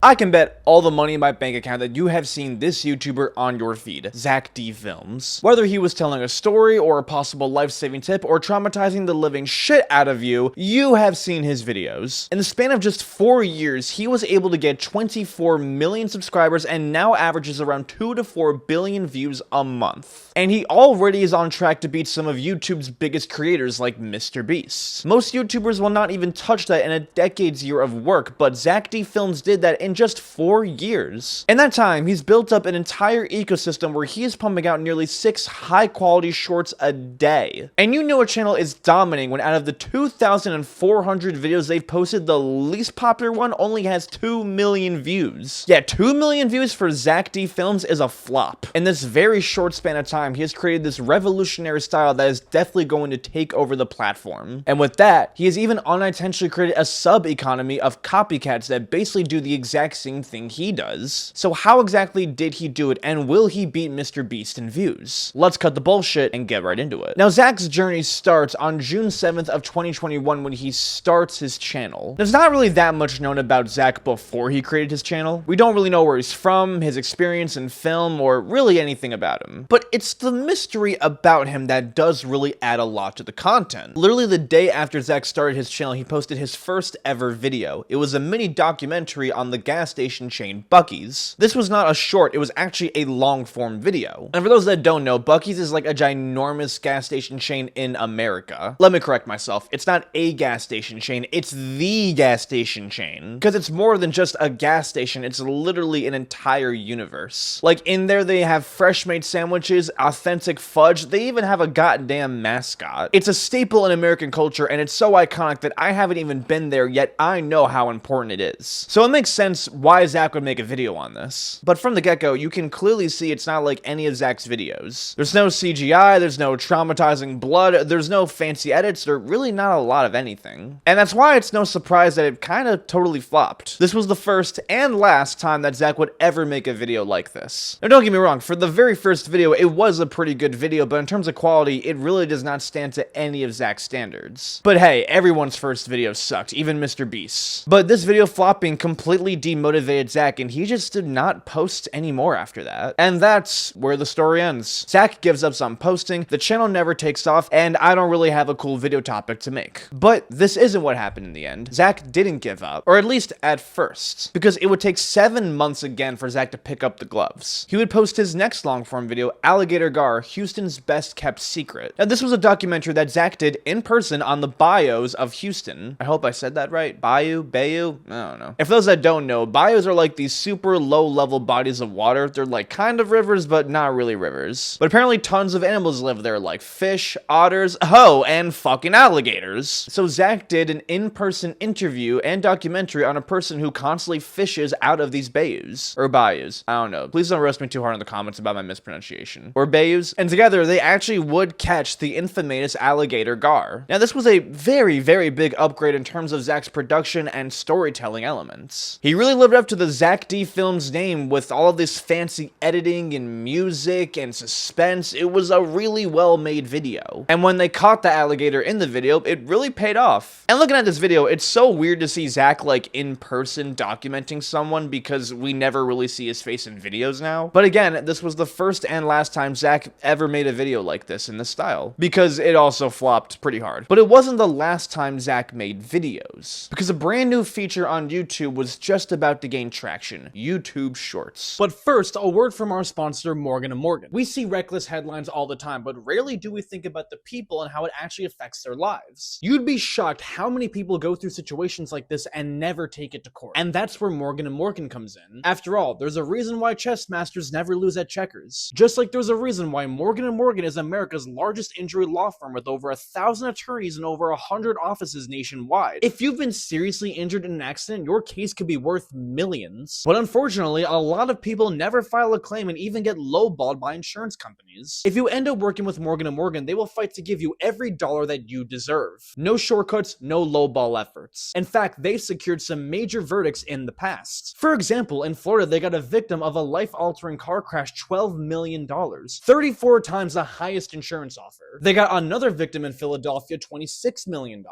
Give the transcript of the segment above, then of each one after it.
I can bet all the money in my bank account that you have seen this YouTuber on your feed, Zack D Films. Whether he was telling a story or a possible life-saving tip or traumatizing the living shit out of you, you have seen his videos. In the span of just 4 years, he was able to get 24 million subscribers and now averages around 2 to 4 billion views a month. And he already is on track to beat some of YouTube's biggest creators like Mr. Beast. Most YouTubers will not even touch that in a decade's year of work, but Zack D Films did that in just 4 years. In that time, he's built up an entire ecosystem where he is pumping out nearly 6 high-quality shorts a day. And you know a channel is dominating when out of the 2,400 videos they've posted, the least popular one only has 2 million views. Yeah, 2 million views for Zack D Films is a flop. In this very short span of time, he has created this revolutionary style that is definitely going to take over the platform. And with that, he has even unintentionally created a sub-economy of copycats that basically do the exact same thing he does. So how exactly did he do it, and will he beat Mr. Beast in views? Let's cut the bullshit and get right into it. Now, Zack's journey starts on June 7th of 2021 when he starts his channel. There's not really that much known about Zack before he created his channel. We don't really know where he's from, his experience in film, or really anything about him. But it's the mystery about him that does really add a lot to the content. Literally the day after Zack started his channel, he posted his first ever video. It was a mini documentary on the gas station chain Buc-ee's. This was not a short, it was actually a long form video. And for those that don't know, Buc-ee's is like a ginormous gas station chain in America. Let me correct myself, it's not a gas station chain, it's the gas station chain. Because it's more than just a gas station, it's literally an entire universe. Like in there they have fresh made sandwiches, authentic fudge, they even have a goddamn mascot. It's a staple in American culture and it's so iconic that I haven't even been there yet I know how important it is. So it makes sense why Zack would make a video on this. But from the get-go, you can clearly see it's not like any of Zack's videos. There's no CGI, there's no traumatizing blood, there's no fancy edits, there's really not a lot of anything. And that's why it's no surprise that it kind of totally flopped. This was the first and last time that Zack would ever make a video like this. Now don't get me wrong, for the very first video, it was a pretty good video, but in terms of quality, it really does not stand to any of Zack's standards. But hey, everyone's first video sucked, even Mr. Beast. But this video flopping completely demotivated Zack, and he just did not post anymore after that. And that's where the story ends. Zack gives up on posting, the channel never takes off, and I don't really have a cool video topic to make. But this isn't what happened in the end. Zack didn't give up, or at least at first, because it would take 7 months again for Zack to pick up the gloves. He would post his next long-form video, Alligator Gar, Houston's Best Kept Secret. Now this was a documentary that Zack did in person on the bayous of Houston. I hope I said that right. Bayou? Bayou? I don't know. And for those that don't know, bayous are like these super low-level bodies of water. They're like kind of rivers, but not really rivers. But apparently tons of animals live there, like fish, otters, and fucking alligators. So Zack did an in-person interview and documentary on a person who constantly fishes out of these bayous. Or bayous. I don't know. Please don't roast me too hard in the comments about my mispronunciation. Or bayous. And together, they actually would catch the infamous alligator gar. Now, this was a very, very big upgrade in terms of Zack's production and storytelling elements. He really lived up to the Zack D Films name with all of this fancy editing and music and suspense. It was a really well-made video. And when they caught the alligator in the video, it really paid off. And looking at this video, it's so weird to see Zack like in person documenting someone because we never really see his face in videos now. But again, this was the first and last time Zack ever made a video like this in this style, because it also flopped pretty hard. But it wasn't the last time Zack made videos, because a brand new feature on YouTube was just about to gain traction: YouTube Shorts. But first, a word from our sponsor, Morgan & Morgan. We see reckless headlines all the time, but rarely do we think about the people and how it actually affects their lives. You'd be shocked how many people go through situations like this and never take it to court. And that's where Morgan & Morgan comes in. After all, there's a reason why chess masters never lose at checkers. Just like there's a reason why Morgan & Morgan is America's largest injury law firm with over 1,000 attorneys and over 100 offices nationwide. If you've been seriously injured in an accident, your case could be worth millions. But unfortunately, a lot of people never file a claim and even get lowballed by insurance companies. If you end up working with Morgan & Morgan, they will fight to give you every dollar that you deserve. No shortcuts, no lowball efforts. In fact, they've secured some major verdicts in the past. For example, in Florida, they got a victim of a life-altering car crash $12 million, 34 times the highest insurance offer. They got another victim in Philadelphia, $26 million,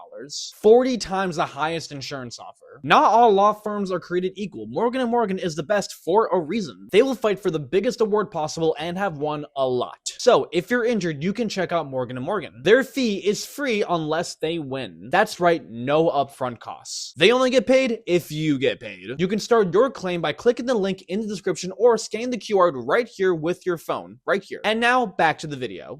40 times the highest insurance offer. Not all law firms are created created equal. Morgan & Morgan is the best for a reason. They will fight for the biggest award possible and have won a lot. So if you're injured, you can check out Morgan & Morgan. Their fee is free unless they win. That's right, no upfront costs. They only get paid if you get paid. You can start your claim by clicking the link in the description or scanning the QR code right here with your phone, right here. And now back to the video.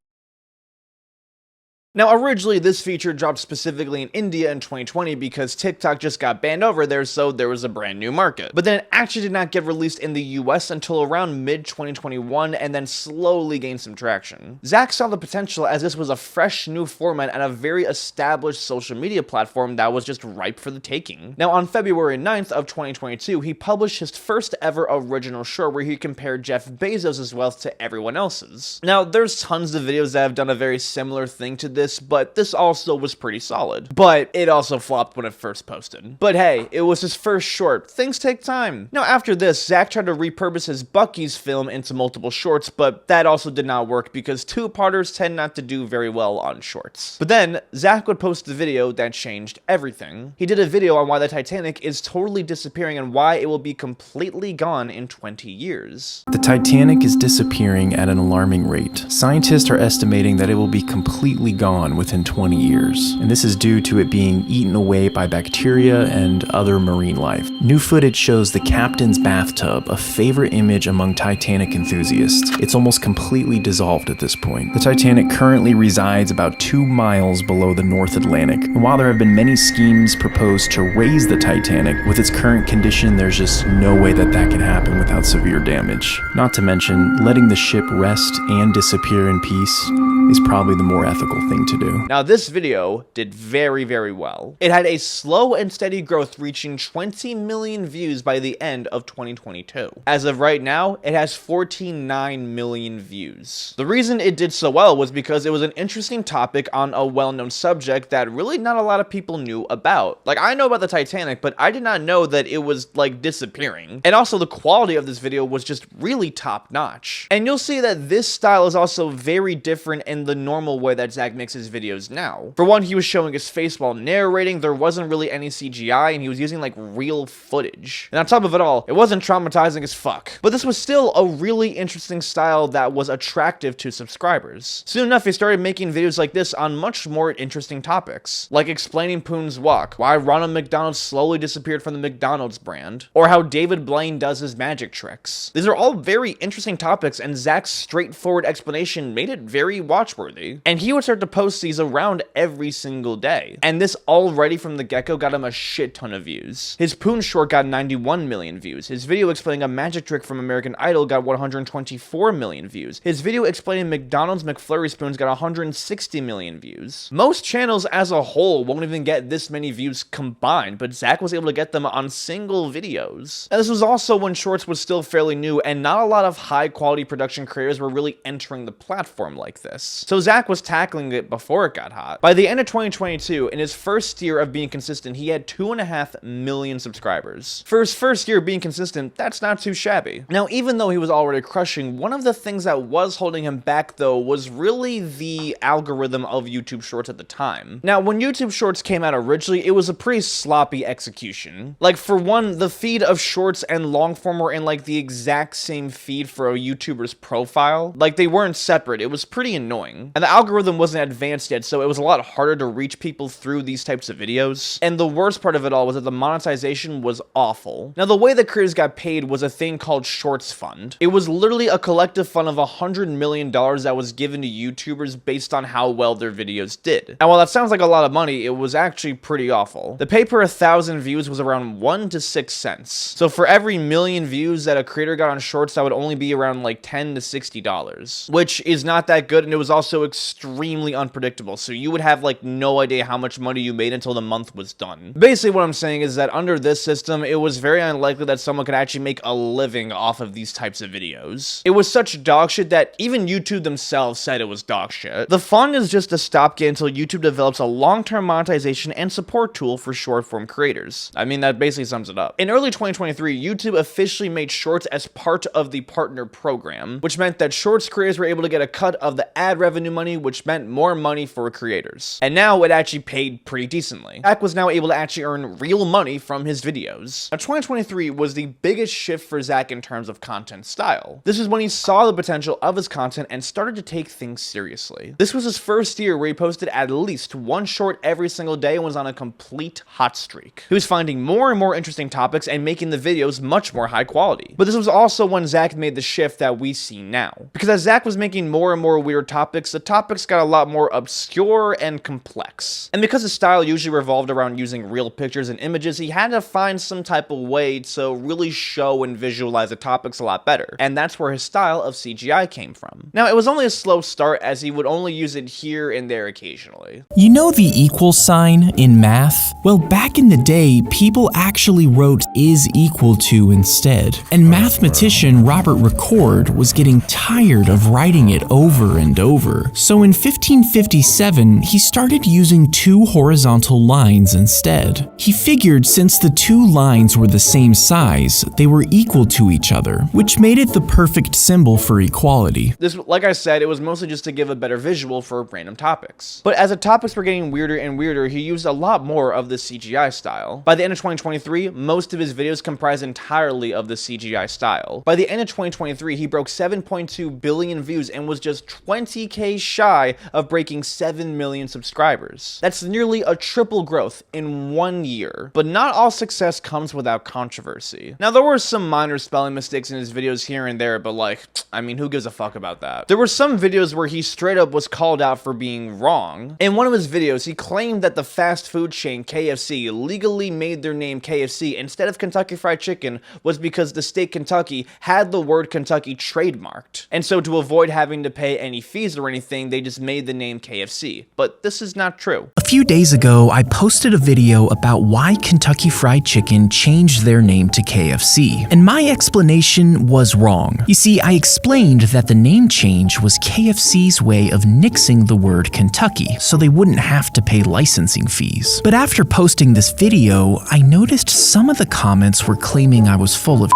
Now, originally, this feature dropped specifically in India in 2020 because TikTok just got banned over there, so there was a brand new market. But then it actually did not get released in the US until around mid-2021 and then slowly gained some traction. Zack saw the potential as this was a fresh new format and a very established social media platform that was just ripe for the taking. Now, on February 9th of 2022, he published his first ever original short where he compared Jeff Bezos' wealth to everyone else's. Now, there's tons of videos that have done a very similar thing to this, but this also was pretty solid. But it also flopped when it first posted. But hey, it was his first short. Things take time. Now after this, Zack tried to repurpose his Bucky's film into multiple shorts, but that also did not work because two-parters tend not to do very well on shorts. But then, Zack would post the video that changed everything. He did a video on why the Titanic is totally disappearing and why it will be completely gone in 20 years. The Titanic is disappearing at an alarming rate. Scientists are estimating that it will be completely gone within 20 years, and this is due to it being eaten away by bacteria and other marine life. New footage shows the captain's bathtub, a favorite image among Titanic enthusiasts. It's almost completely dissolved at this point. The Titanic currently resides about 2 miles below the North Atlantic, and while there have been many schemes proposed to raise the Titanic, with its current condition, there's just no way that can happen without severe damage. Not to mention, letting the ship rest and disappear in peace is probably the more ethical thing to do. Now this video did very, very well. It had a slow and steady growth reaching 20 million views by the end of 2022. As of right now, it has 49 million views. The reason it did so well was because it was an interesting topic on a well-known subject that really not a lot of people knew about. Like, I know about the Titanic, but I did not know that it was like disappearing. And also the quality of this video was just really top-notch. And you'll see that this style is also very different in the normal way that Zack makes his videos now. For one, he was showing his face while narrating, there wasn't really any CGI, and he was using like real footage. And on top of it all, it wasn't traumatizing as fuck. But this was still a really interesting style that was attractive to subscribers. Soon enough, he started making videos like this on much more interesting topics, like explaining Poon's walk, why Ronald McDonald slowly disappeared from the McDonald's brand, or how David Blaine does his magic tricks. These are all very interesting topics, and Zack's straightforward explanation made it very watchworthy. And he would start to post these around every single day. And this already from the get-go got him a shit ton of views. His Poon short got 91 million views. His video explaining a magic trick from American Idol got 124 million views. His video explaining McDonald's McFlurry spoons got 160 million views. Most channels as a whole won't even get this many views combined, but Zack was able to get them on single videos. And this was also when shorts was still fairly new and not a lot of high quality production creators were really entering the platform like this. So Zack was tackling it before it got hot. By the end of 2022, in his first year of being consistent, he had 2.5 million subscribers. For his first year being consistent, that's not too shabby. Now, even though he was already crushing, one of the things that was holding him back though was really the algorithm of YouTube Shorts at the time. Now, when YouTube Shorts came out originally, it was a pretty sloppy execution. Like, for one, the feed of Shorts and long form were in like the exact same feed for a YouTuber's profile. Like, they weren't separate. It was pretty annoying. And the algorithm wasn't advanced yet, so it was a lot harder to reach people through these types of videos. And the worst part of it all was that the monetization was awful. Now, the way that creators got paid was a thing called Shorts Fund. It was literally a collective fund of $100 million that was given to YouTubers based on how well their videos did. Now, while that sounds like a lot of money, it was actually pretty awful. The pay per 1,000 views was around 1 to 6 cents. So for every million views that a creator got on Shorts, that would only be around like $10 to $60, which is not that good, and it was also extremely unpredictable. So you would have like no idea how much money you made until the month was done. Basically, what I'm saying is that under this system, it was very unlikely that someone could actually make a living off of these types of videos. It was such dog shit that even YouTube themselves said it was dog shit. The fund is just a stopgap until YouTube develops a long-term monetization and support tool for short-form creators. I mean, that basically sums it up. In early 2023, YouTube officially made Shorts as part of the partner program, which meant that Shorts creators were able to get a cut of the ad revenue money, which meant more money for creators. And now it actually paid pretty decently. Zack was now able to actually earn real money from his videos. Now 2023 was the biggest shift for Zack in terms of content style. This is when he saw the potential of his content and started to take things seriously. This was his first year where he posted at least one short every single day and was on a complete hot streak. He was finding more and more interesting topics and making the videos much more high quality. But this was also when Zack made the shift that we see now. Because as Zack was making more and more weird topics, the topics got a lot more obscure and complex. And because his style usually revolved around using real pictures and images, he had to find some type of way to really show and visualize the topics a lot better. And that's where his style of CGI came from. Now, it was only a slow start as he would only use it here and there occasionally. You know the equal sign in math? Well, back in the day, people actually wrote is equal to instead. And mathematician Robert Ricord was getting tired of writing it over and over. So in 1557, he started using two horizontal lines instead. He figured since the two lines were the same size, they were equal to each other, which made it the perfect symbol for equality. This, like I said, it was mostly just to give a better visual for random topics. But as the topics were getting weirder and weirder, he used a lot more of the CGI style. By the end of 2023, most of his videos comprised entirely of the CGI style. By the end of 2023, he broke 7.2 billion views and was just 20k shy of breaking 7 million subscribers. That's nearly a triple growth in 1 year. But not all success comes without controversy. Now, there were some minor spelling mistakes in his videos here and there, but like, I mean, who gives a fuck about that? There were some videos where he straight up was called out for being wrong. In one of his videos, he claimed that the fast food chain KFC legally made their name KFC instead of Kentucky Fried Chicken was because the state Kentucky had the word Kentucky trademarked. And so to avoid having to pay any fees or anything, they just made the name KFC. But this is not true. A few days ago, I posted a video about why Kentucky Fried Chicken changed their name to KFC, and my explanation was wrong. You see, I explained that the name change was KFC's way of nixing the word Kentucky, so they wouldn't have to pay licensing fees. But after posting this video, I noticed some of the comments were claiming I was full of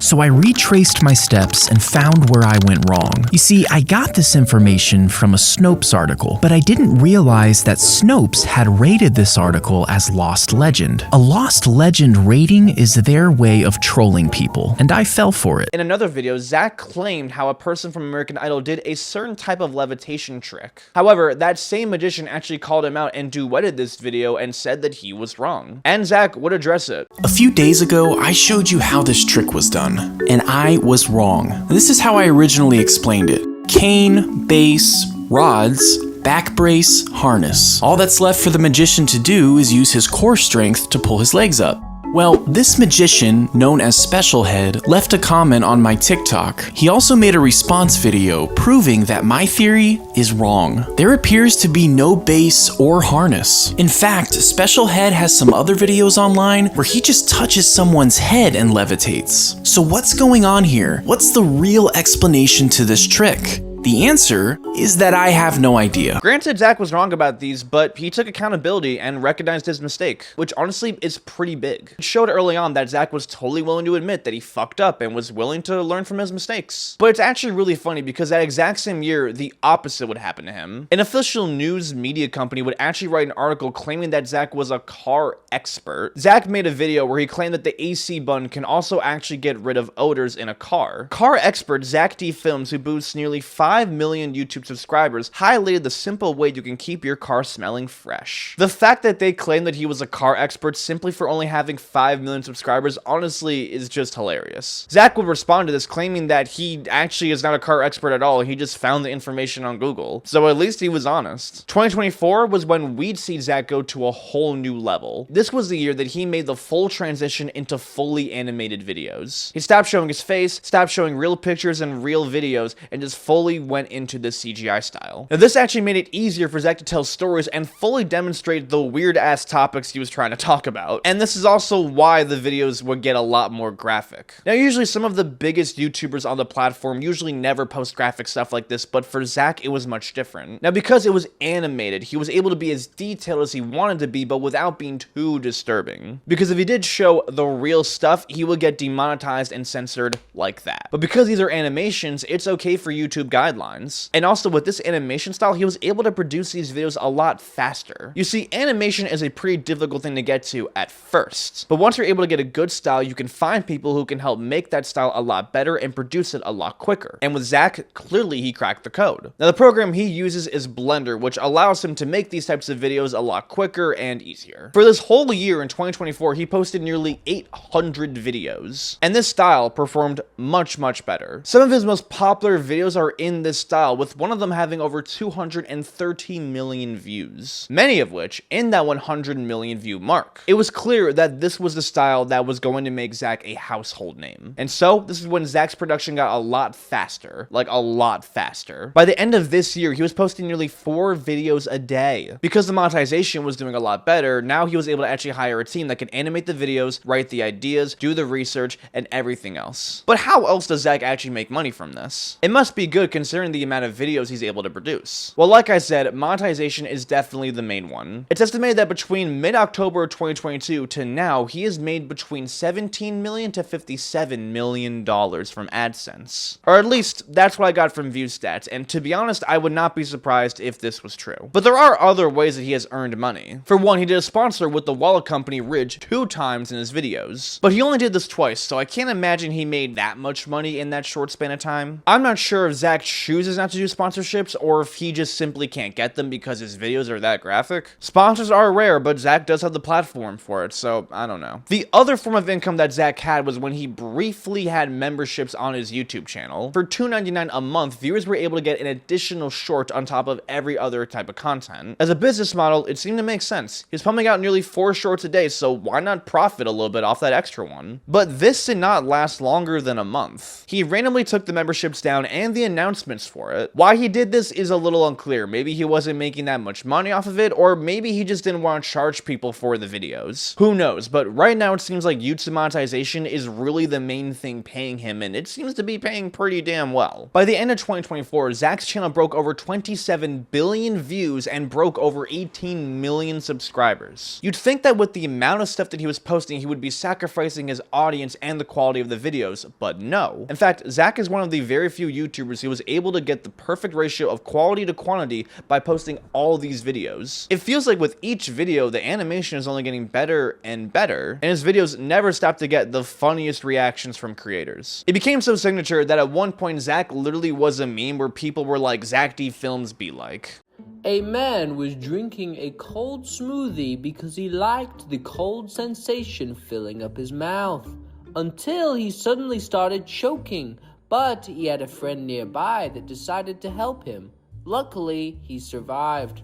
so I retraced my steps and found where I went wrong. You see, I got this information from a Snopes article, but I didn't realize that Snopes had rated this article as Lost Legend. A Lost Legend rating is their way of trolling people, and I fell for it. In another video, Zack claimed how a person from American Idol did a certain type of levitation trick. However, that same magician actually called him out and duetted this video and said that he was wrong. And Zack would address it. A few days ago, I showed you how this trick was done, and I was wrong. This is how I originally explained it. Cane, base, rods, back brace, harness. All that's left for the magician to do is use his core strength to pull his legs up. Well, this magician, known as Special Head, left a comment on my TikTok. He also made a response video proving that my theory is wrong. There appears to be no base or harness. In fact, Special Head has some other videos online where he just touches someone's head and levitates. So what's going on here? What's the real explanation to this trick? The answer is that I have no idea. Granted, Zack was wrong about these, but he took accountability and recognized his mistake, which honestly is pretty big. It showed early on that Zack was totally willing to admit that he fucked up and was willing to learn from his mistakes. But it's actually really funny because that exact same year, the opposite would happen to him. An official news media company would actually write an article claiming that Zack was a car expert. Zack made a video where he claimed that the AC button can also actually get rid of odors in a car. Car expert Zack D Films, who boasts nearly 5 million YouTube subscribers, highlighted the simple way you can keep your car smelling fresh. The fact that they claimed that he was a car expert simply for only having 5 million subscribers honestly is just hilarious. Zack would respond to this claiming that he actually is not a car expert at all, he just found the information on Google. So at least he was honest. 2024 was when we'd see Zack go to a whole new level. This was the year that he made the full transition into fully animated videos. He stopped showing his face, stopped showing real pictures and real videos, and just fully went into the CGI style. Now, this actually made it easier for Zack to tell stories and fully demonstrate the weird-ass topics he was trying to talk about. And this is also why the videos would get a lot more graphic. Now, usually some of the biggest YouTubers on the platform usually never post graphic stuff like this, but for Zack, it was much different. Now, because it was animated, he was able to be as detailed as he wanted to be, but without being too disturbing. Because if he did show the real stuff, he would get demonetized and censored like that. But because these are animations, it's okay for YouTube guidelines. guidelines. And also with this animation style, he was able to produce these videos a lot faster. You see, animation is a pretty difficult thing to get to at first, but once you're able to get a good style, you can find people who can help make that style a lot better and produce it a lot quicker. And with Zack, clearly he cracked the code. Now the program he uses is Blender, which allows him to make these types of videos a lot quicker and easier. For this whole year in 2024, he posted nearly 800 videos, and this style performed much better. Some of his most popular videos are in this style, with one of them having over 230 million views, many of which in that 100 million view mark. It was clear that this was the style that was going to make Zack a household name. And so this is when Zack's production got a lot faster, like a lot faster. By the end of this year, he was posting nearly 4 videos a day. Because the monetization was doing a lot better, now he was able to actually hire a team that could animate the videos, write the ideas, do the research, and everything else. But how else does Zack actually make money from this? It must be good considering the amount of videos he's able to produce. Well, like I said, monetization is definitely the main one. It's estimated that between mid-October 2022 to now, he has made between $17 million to $57 million from AdSense. Or at least, that's what I got from ViewStats, and to be honest, I would not be surprised if this was true. But there are other ways that he has earned money. For one, he did a sponsor with the wallet company Ridge 2 times in his videos. But he only did this twice, so I can't imagine he made that much money in that short span of time. I'm not sure if Zack chooses not to do sponsorships or if he just simply can't get them because his videos are that graphic. Sponsors are rare, but Zack does have the platform for it, so I don't know. The other form of income that Zack had was when he briefly had memberships on his YouTube channel. For $2.99 a month, viewers were able to get an additional short on top of every other type of content. As a business model, it seemed to make sense. He's pumping out nearly 4 shorts a day, so why not profit a little bit off that extra one? But this did not last longer than a month. He randomly took the memberships down and the announcements for it. Why he did this is a little unclear. Maybe he wasn't making that much money off of it, or maybe he just didn't want to charge people for the videos. Who knows? But right now it seems like YouTube monetization is really the main thing paying him, and it seems to be paying pretty damn well. By the end of 2024, Zack's channel broke over 27 billion views and broke over 18 million subscribers. You'd think that with the amount of stuff that he was posting, he would be sacrificing his audience and the quality of the videos, but no. In fact, Zack is one of the very few YouTubers who was able to get the perfect ratio of quality to quantity by posting all these videos. It feels like with each video, the animation is only getting better and better, and his videos never stop to get the funniest reactions from creators. It became so signature that at one point, Zack literally was a meme where people were like, Zack D films be like. A man was drinking a cold smoothie because he liked the cold sensation filling up his mouth, until he suddenly started choking, but he had a friend nearby that decided to help him. Luckily, he survived.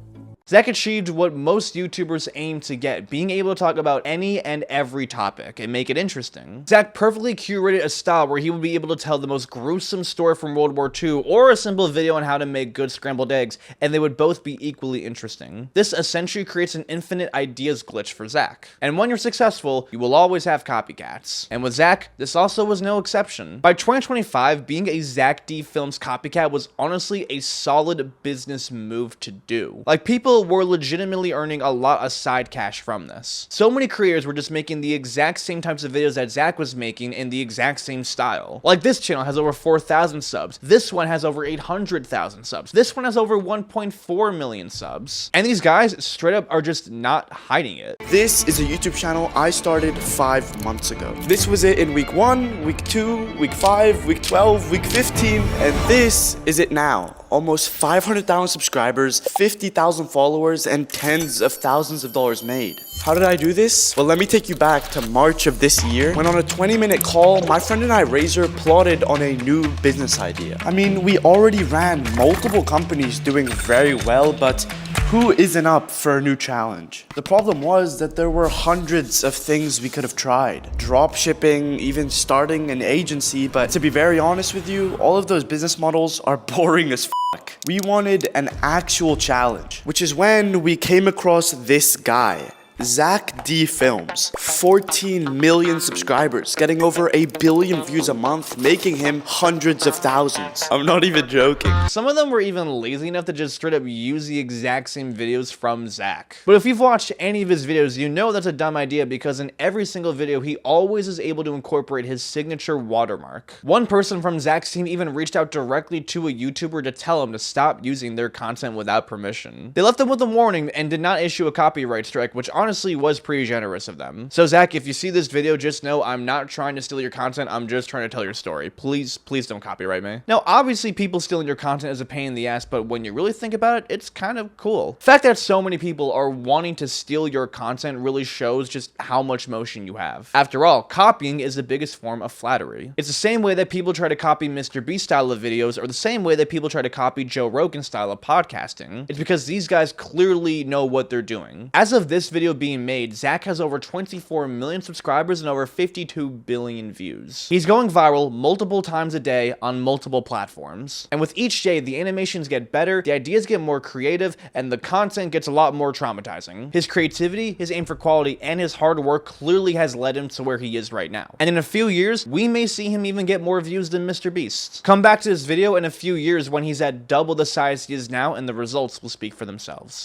Zack achieved what most YouTubers aim to get, being able to talk about any and every topic and make it interesting. Zack perfectly curated a style where he would be able to tell the most gruesome story from World War II or a simple video on how to make good scrambled eggs, and they would both be equally interesting. This essentially creates an infinite ideas glitch for Zack. And when you're successful, you will always have copycats. And with Zack, this also was no exception. By 2025, being a Zack D Films copycat was honestly a solid business move to do. Like, people were legitimately earning a lot of side cash from this. So many creators were just making the exact same types of videos that Zack was making in the exact same style. Like, this channel has over 4,000 subs. This one has over 800,000 subs. This one has over 1.4 million subs. And these guys straight up are just not hiding it. This is a YouTube channel I started 5 months ago. This was it in week 1, week 2, week 5, week 12, week 15, and this is it now. Almost 500,000 subscribers, 50,000 followers, and tens of thousands of dollars made. How did I do this? Well, let me take you back to March of this year, when on a 20-minute call, my friend and I, Razor, plotted on a new business idea. I mean, we already ran multiple companies doing very well, but who isn't up for a new challenge? The problem was that there were hundreds of things we could have tried. Drop shipping, even starting an agency, but to be very honest with you, all of those business models are boring as fuck. We wanted an actual challenge, which is when we came across this guy, Zack D Films, 14 million subscribers, getting over 1 billion views a month, making him hundreds of thousands. I'm not even joking. Some of them were even lazy enough to just straight up use the exact same videos from Zack. But if you've watched any of his videos, you know that's a dumb idea because in every single video, he always is able to incorporate his signature watermark. One person from Zack's team even reached out directly to a YouTuber to tell him to stop using their content without permission. They left them with a warning and did not issue a copyright strike, which honestly was pretty generous of them. So Zack, if you see this video, just know I'm not trying to steal your content, I'm just trying to tell your story. Please don't copyright me. Now, obviously people stealing your content is a pain in the ass, but when you really think about it, it's kind of cool. The fact that so many people are wanting to steal your content really shows just how much motion you have. After all, copying is the biggest form of flattery. It's the same way that people try to copy Mr. Beast style of videos, or the same way that people try to copy Joe Rogan style of podcasting. It's because these guys clearly know what they're doing. As of this video being made, Zack has over 24 million subscribers and over 52 billion views. He's going viral multiple times a day on multiple platforms. And with each day, the animations get better, the ideas get more creative, and the content gets a lot more traumatizing. His creativity, his aim for quality, and his hard work clearly has led him to where he is right now. And in a few years, we may see him even get more views than Mr. Beast. Come back to this video in a few years when he's at double the size he is now, and the results will speak for themselves.